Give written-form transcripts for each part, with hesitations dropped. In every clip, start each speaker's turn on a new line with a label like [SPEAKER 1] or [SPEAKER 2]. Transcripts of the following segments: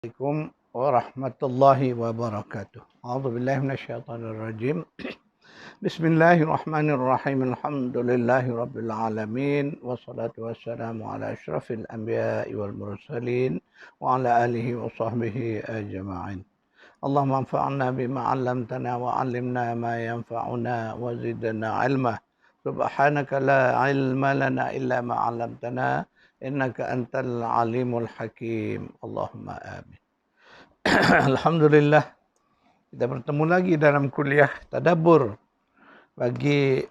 [SPEAKER 1] Assalamualaikum warahmatullahi wabarakatuh. A'udzu billahi minasyaitonir rajim. Bismillahirrahmanirrahim. Alhamdulillahi rabbil alamin wassalatu wassalamu ala asyrafil anbiya'i wal mursalin wa ala alihi wa sahbihi ajma'in. Allahumma anfa'na bima 'allamtana wa 'allimna ma yanfa'una wa zidna 'ilma. Subhanaka la 'ilma lana illa ma 'allamtana innaka antal alimul hakim. Allahumma amin. Alhamdulillah, kita bertemu lagi dalam kuliah tadabbur bagi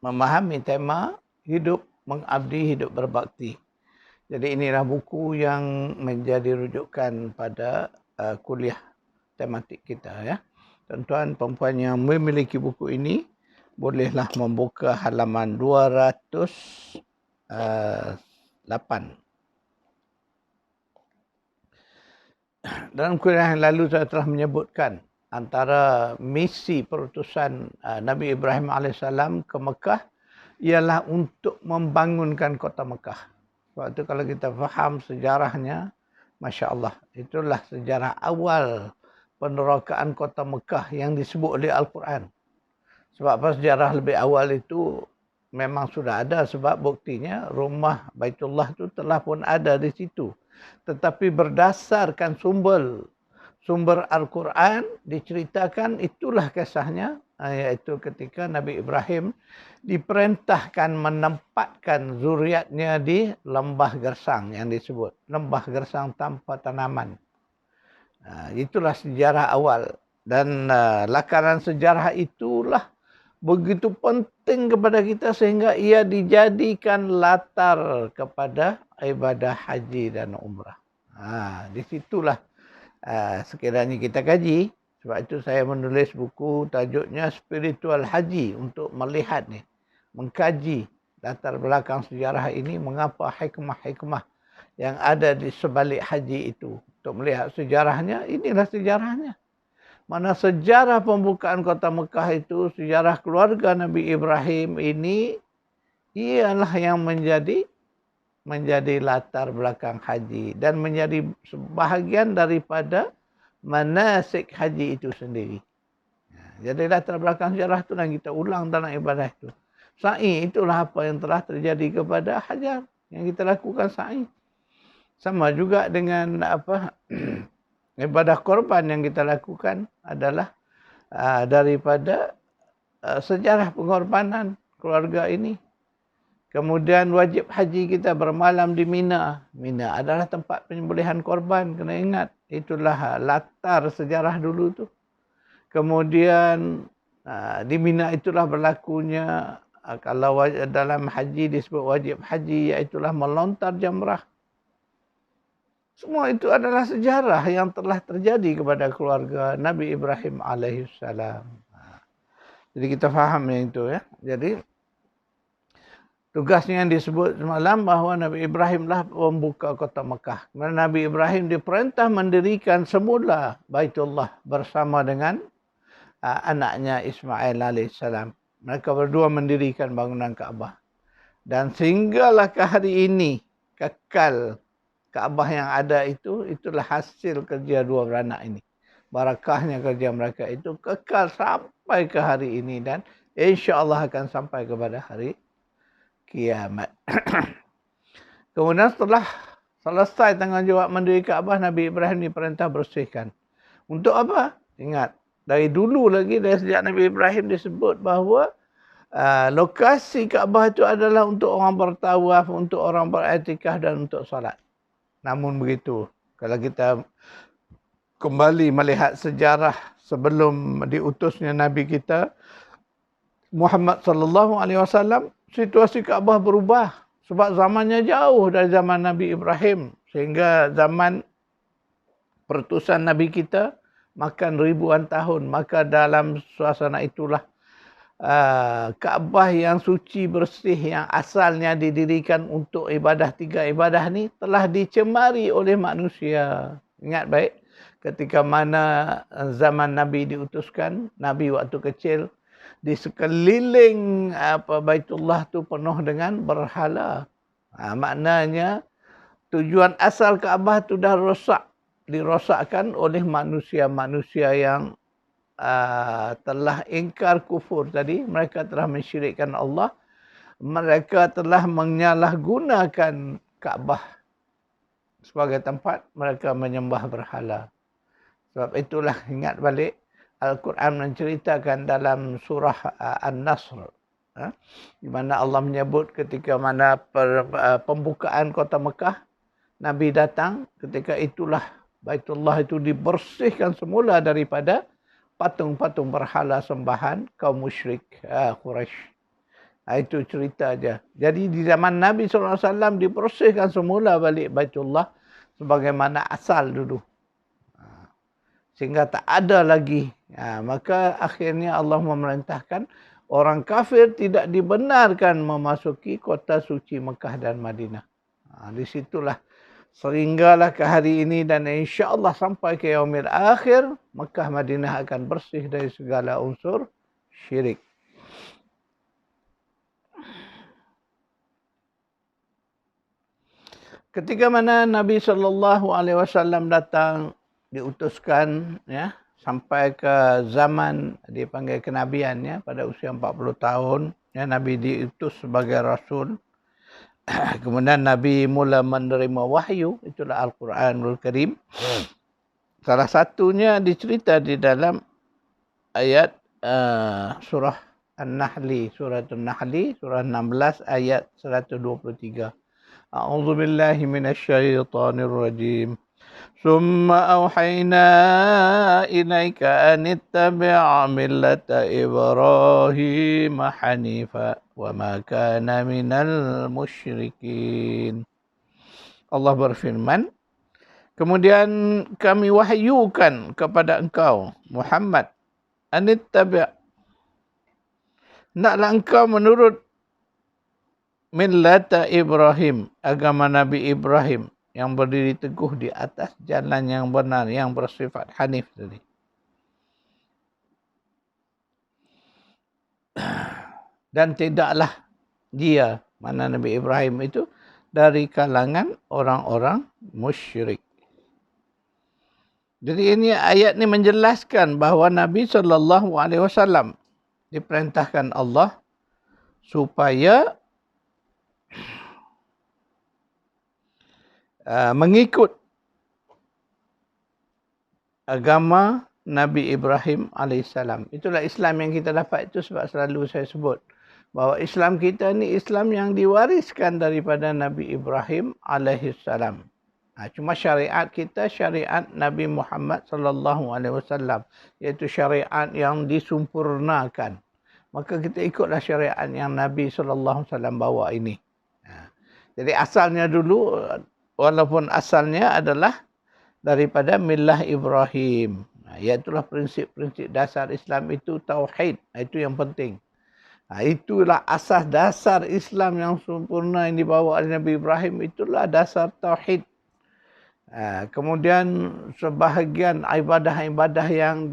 [SPEAKER 1] memahami tema hidup mengabdi, hidup berbakti. Jadi inilah buku yang menjadi rujukan pada kuliah tematik kita ya. Tuan-tuan perempuan yang memiliki buku ini bolehlah membuka halaman 208. Dalam kuliah yang lalu saya telah menyebutkan antara misi perutusan Nabi Ibrahim AS ke Mekah ialah untuk membangunkan kota Mekah. Sebab itu kalau kita faham sejarahnya, Masya Allah, itulah sejarah awal penerokaan kota Mekah yang disebut oleh Al-Quran. Sebab apa sejarah lebih awal itu memang sudah ada, sebab buktinya rumah Baitullah itu telah pun ada di situ. Tetapi berdasarkan sumber Al-Quran diceritakan, itulah kisahnya, iaitu ketika Nabi Ibrahim diperintahkan menempatkan zuriatnya di lembah gersang yang disebut lembah gersang tanpa tanaman. Itulah sejarah awal, dan lakaran sejarah itulah begitu penting kepada kita sehingga ia dijadikan latar kepada ibadah haji dan umrah. Di situlah sekiranya kita kaji. Sebab itu saya menulis buku tajuknya Spiritual Haji, untuk melihat ni, mengkaji latar belakang sejarah ini, mengapa hikmah-hikmah yang ada di sebalik haji itu. Untuk melihat sejarahnya, inilah sejarahnya. Mana sejarah pembukaan kota Mekah itu, sejarah keluarga Nabi Ibrahim ini ialah yang menjadi latar belakang haji dan menjadi sebahagian daripada manasik haji itu sendiri. Jadi latar belakang sejarah itu yang kita ulang dalam ibadah itu. Sa'i itulah apa yang telah terjadi kepada Hajar, yang kita lakukan sa'i. Sama juga dengan ibadah korban yang kita lakukan adalah daripada sejarah pengorbanan keluarga ini. Kemudian wajib haji kita bermalam di Mina. Mina adalah tempat penyembelihan korban, kena ingat. Itulah latar sejarah dulu tu. Kemudian di Mina itulah berlakunya, kalau dalam haji disebut wajib haji, iaitulah melontar jamrah. Semua itu adalah sejarah yang telah terjadi kepada keluarga Nabi Ibrahim alaihissalam. Jadi kita faham yang itu ya. Jadi tugasnya yang disebut semalam bahawa Nabi Ibrahim lah pembuka kota Mekah. Kerana Nabi Ibrahim diperintah mendirikan semula Baitullah bersama dengan anaknya Ismail alaihissalam. Mereka berdua mendirikan bangunan Kaabah. Dan sehinggalah ke hari ini kekal Kaabah yang ada itu, itulah hasil kerja dua beranak ini. Barakahnya kerja mereka itu kekal sampai ke hari ini, dan insya-Allah akan sampai kepada hari kiamat. Kemudian setelah selesai tanggungjawab mendirikan Kaabah, Nabi Ibrahim diperintah bersihkan. Untuk apa? Ingat, dari dulu lagi, dari sejak Nabi Ibrahim disebut bahawa lokasi Kaabah itu adalah untuk orang bertawaf, untuk orang beriktikaf dan untuk salat. Namun begitu, kalau kita kembali melihat sejarah sebelum diutusnya Nabi kita Muhammad sallallahu alaihi wasallam, situasi Kaabah berubah sebab zamannya jauh dari zaman Nabi Ibrahim, sehingga zaman perutusan Nabi kita makan ribuan tahun. Maka dalam suasana itulah Kaabah yang suci bersih, yang asalnya didirikan untuk ibadah, tiga ibadah ni telah dicemari oleh manusia. Ingat baik, ketika mana zaman Nabi diutuskan, Nabi waktu kecil, di sekeliling Baitullah tu penuh dengan berhala. Maknanya tujuan asal Kaabah tu dah rosak. dirosakkan oleh manusia-manusia yang telah ingkar kufur tadi. Mereka telah mensyirikkan Allah. Mereka telah menyalahgunakan Kaabah sebagai tempat mereka menyembah berhala. Sebab itulah ingat balik Al-Quran menceritakan dalam surah An-Nasr, di mana Allah menyebut ketika mana pembukaan kota Mekah, Nabi datang, ketika itulah Baitullah itu dibersihkan semula daripada patung-patung berhala sembahan kaum musyrik Quraisy. Itu cerita aja. Jadi di zaman Nabi SAW dibersihkan semula balik Baitullah sebagaimana asal dulu. Sehingga tak ada lagi. Maka akhirnya Allah memerintahkan orang kafir tidak dibenarkan memasuki kota suci Mekah dan Madinah. Di situlah sehinggalah ke hari ini dan insya-Allah sampai ke yaumil akhir Mekah Madinah akan bersih dari segala unsur syirik. Ketika mana Nabi SAW datang, diutuskan sampai ke zaman dipanggil kenabian pada usia 40 tahun Nabi diutus sebagai rasul. Kemudian Nabi mula menerima wahyu, itulah Al-Quranul Karim. Salah satunya dicerita di dalam ayat surah An-Nahli, surah An-Nahli, surah 16 ayat 123. A'udzu billahi minasyaitonir rajim. Summa auhayna ilaika an ittabi' millata Ibrahim hanifa wa ma kana minal musyrikin. Allah berfirman, kemudian kami wahyukan kepada engkau Muhammad, an ittabi', hendaklah engkau menurut millata Ibrahim, agama Nabi Ibrahim yang berdiri teguh di atas jalan yang benar, yang bersifat hanif tadi. Dan tidaklah dia, mana Nabi Ibrahim itu, dari kalangan orang-orang musyrik. Jadi ini ayat ini menjelaskan bahawa Nabi SAW diperintahkan Allah supaya mengikut agama Nabi Ibrahim AS. Itulah Islam yang kita dapat itu, sebab selalu saya sebut bahawa Islam kita ni Islam yang diwariskan daripada Nabi Ibrahim AS. Cuma syariat kita syariat Nabi Muhammad SAW, iaitu syariat yang disempurnakan. Maka kita ikutlah syariat yang Nabi SAW bawa ini. Jadi asalnya dulu, walaupun asalnya adalah daripada millah Ibrahim. Iaitulah prinsip-prinsip dasar Islam itu tauhid. Itu yang penting. Itulah asas dasar Islam yang sempurna yang dibawa oleh Nabi Ibrahim. Itulah dasar tauhid. Kemudian sebahagian ibadah-ibadah yang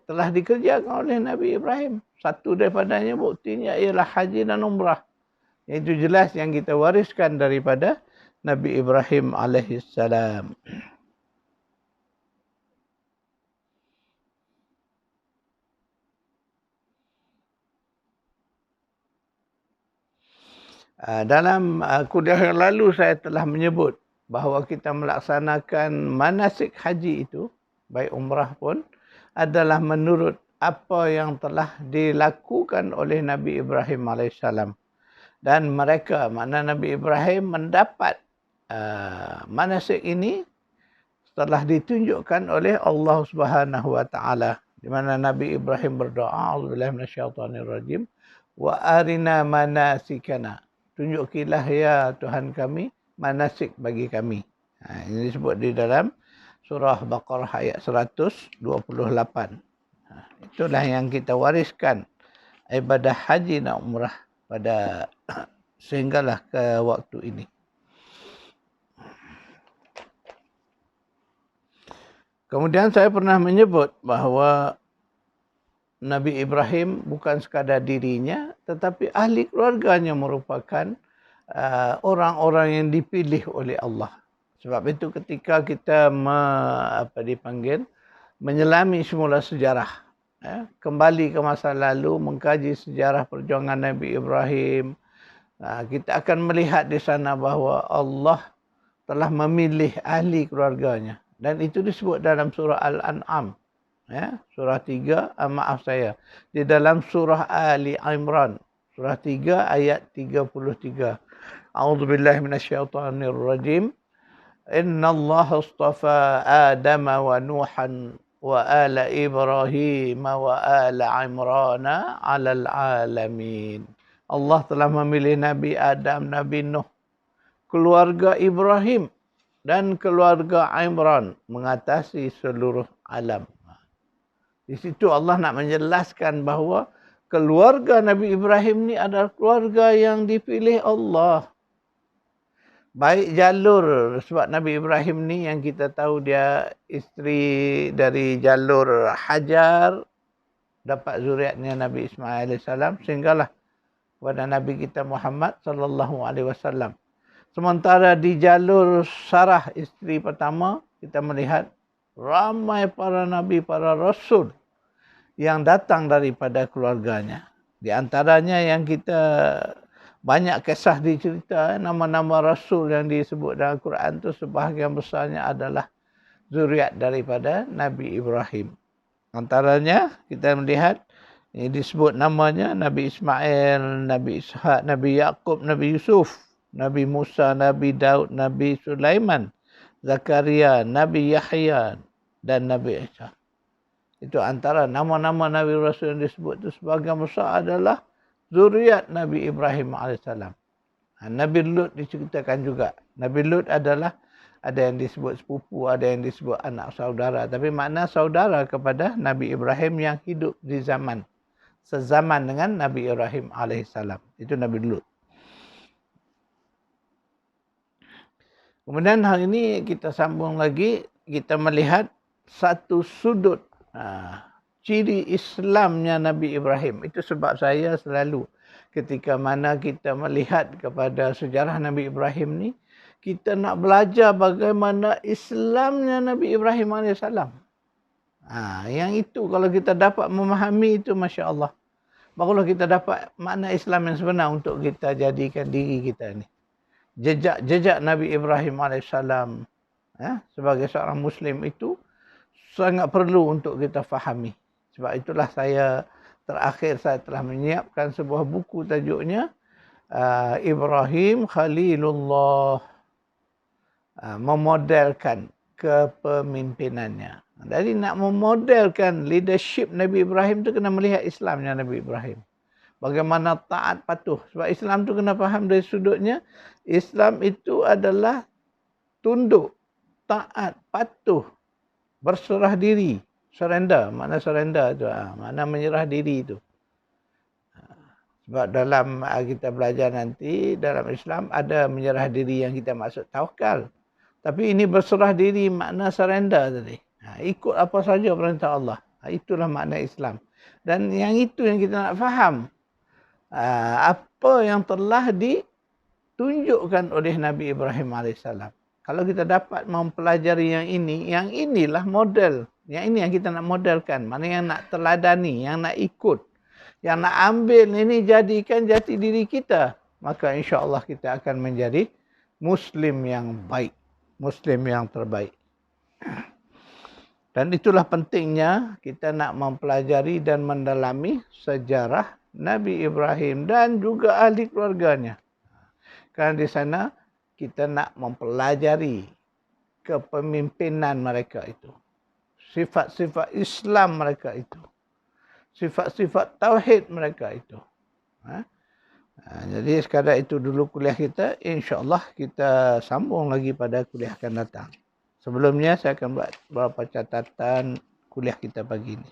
[SPEAKER 1] telah dikerjakan oleh Nabi Ibrahim. Satu daripadanya buktinya ialah haji dan umrah. Itu jelas yang kita wariskan daripada Nabi Ibrahim alaihissalam. Dalam kuliah yang lalu saya telah menyebut bahawa kita melaksanakan manasik haji itu, baik umrah pun, adalah menurut apa yang telah dilakukan oleh Nabi Ibrahim alaihissalam. Dan mereka, mana Nabi Ibrahim mendapat manasik ini setelah ditunjukkan oleh Allah Subhanahu wa taala, di mana Nabi Ibrahim berdoa, a'udzubillahi minasyaitonirrajim, wa arina manasikana. Tunjukilah ya Tuhan kami manasik bagi kami. Ini disebut di dalam surah Baqarah ayat 128. Itulah yang kita wariskan, ibadah haji dan umrah pada sehinggalah ke waktu ini. Kemudian saya pernah menyebut bahawa Nabi Ibrahim bukan sekadar dirinya, tetapi ahli keluarganya merupakan orang-orang yang dipilih oleh Allah Sebab itu ketika kita menyelami semula sejarah, kembali ke masa lalu, mengkaji sejarah perjuangan Nabi Ibrahim, kita akan melihat di sana bahawa Allah telah memilih ahli keluarganya. Dan itu disebut dalam surah Al-An'am. Surah 3, di dalam surah Ali Imran. Surah 3 ayat 33. A'udzubillahi minasyaitonirrajim. Inna Allah astafa Adam wa Nuhan wa ala Ibrahim wa ala Imrana alal alamin. Allah telah memilih Nabi Adam, Nabi Nuh, keluarga Ibrahim dan keluarga Imran mengatasi seluruh alam. Di situ Allah nak menjelaskan bahawa keluarga Nabi Ibrahim ni adalah keluarga yang dipilih Allah. Baik jalur, sebab Nabi Ibrahim ni yang kita tahu dia isteri dari jalur Hajar, dapat zuriatnya Nabi Ismail AS, sehinggalah kepada Nabi kita Muhammad sallallahu alaihi wasallam. Sementara di jalur Sarah, isteri pertama, kita melihat ramai para nabi, para rasul yang datang daripada keluarganya. Di antaranya yang kita banyak kisah dicerita, nama-nama rasul yang disebut dalam Quran itu sebahagian besarnya adalah zuriat daripada Nabi Ibrahim. Antaranya kita melihat ini disebut namanya Nabi Ismail, Nabi Ishak, Nabi Yaqub, Nabi Yusuf, Nabi Musa, Nabi Daud, Nabi Sulaiman, Zakaria, Nabi Yahya dan Nabi Isa. Itu antara nama-nama Nabi Rasul yang disebut itu sebahagian besar adalah zuriat Nabi Ibrahim AS. Nabi Lut diceritakan juga. Nabi Lut adalah ada yang disebut sepupu, ada yang disebut anak saudara. Tapi makna saudara kepada Nabi Ibrahim yang hidup di sezaman dengan Nabi Ibrahim AS. Itu Nabi Lut. Kemudian hari ini kita sambung lagi, kita melihat satu sudut ciri Islamnya Nabi Ibrahim. Itu sebab saya selalu ketika mana kita melihat kepada sejarah Nabi Ibrahim ni, kita nak belajar bagaimana Islamnya Nabi Ibrahim AS. Yang itu kalau kita dapat memahami itu, Masya Allah, barulah kita dapat makna Islam yang sebenar untuk kita jadikan diri kita ni. Jejak Nabi Ibrahim AS sebagai seorang Muslim itu sangat perlu untuk kita fahami. Sebab itulah saya telah menyiapkan sebuah buku tajuknya Ibrahim Khalilullah, memodelkan kepemimpinannya. Jadi nak memodelkan leadership Nabi Ibrahim tu kena melihat Islamnya Nabi Ibrahim. Bagaimana taat patuh. Sebab Islam tu kena faham dari sudutnya, Islam itu adalah tunduk, taat, patuh, berserah diri, surrender. Makna surrender tu, makna menyerah diri tu. Sebab dalam kita belajar nanti, dalam Islam ada menyerah diri yang kita maksud tawakal. Tapi ini berserah diri, makna surrender tadi. Ikut apa saja perintah Allah. Itulah makna Islam. Dan yang itu yang kita nak faham. Apa yang telah ditunjukkan oleh Nabi Ibrahim AS. Kalau kita dapat mempelajari yang ini, yang inilah model. Yang ini yang kita nak modelkan. Mana yang nak teladani, yang nak ikut. Yang nak ambil ini jadikan jati diri kita. Maka insya-Allah kita akan menjadi Muslim yang baik. Muslim yang terbaik. Dan itulah pentingnya kita nak mempelajari dan mendalami sejarah Nabi Ibrahim dan juga ahli keluarganya. Kerana di sana kita nak mempelajari kepemimpinan mereka itu. Sifat-sifat Islam mereka itu. Sifat-sifat tauhid mereka itu. Jadi sekadar itu dulu kuliah kita. InsyaAllah kita sambung lagi pada kuliah akan datang. Sebelumnya saya akan buat beberapa catatan kuliah kita pagi ini.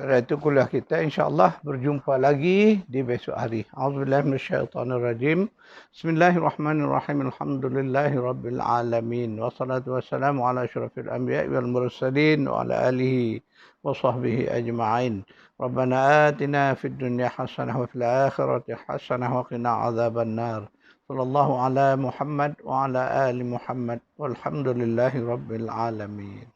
[SPEAKER 1] Kerana itu kuliah kita insya-Allah berjumpa lagi di besok hari. Auzubillahi minasyaitonirrajim. Bismillahirrahmanirrahim. Alhamdulillahirabbil alamin. Wassalatu wassalamu ala asyrafil anbiya'i wal mursalin wa ala alihi wa sahbihi ajma'in. Rabbana atina fid dunya hasanah wa fil akhirati hasanah wa qina adzabannar. Sallallahu ala Muhammad wa ala ali Muhammad. Walhamdulillahirabbil alamin.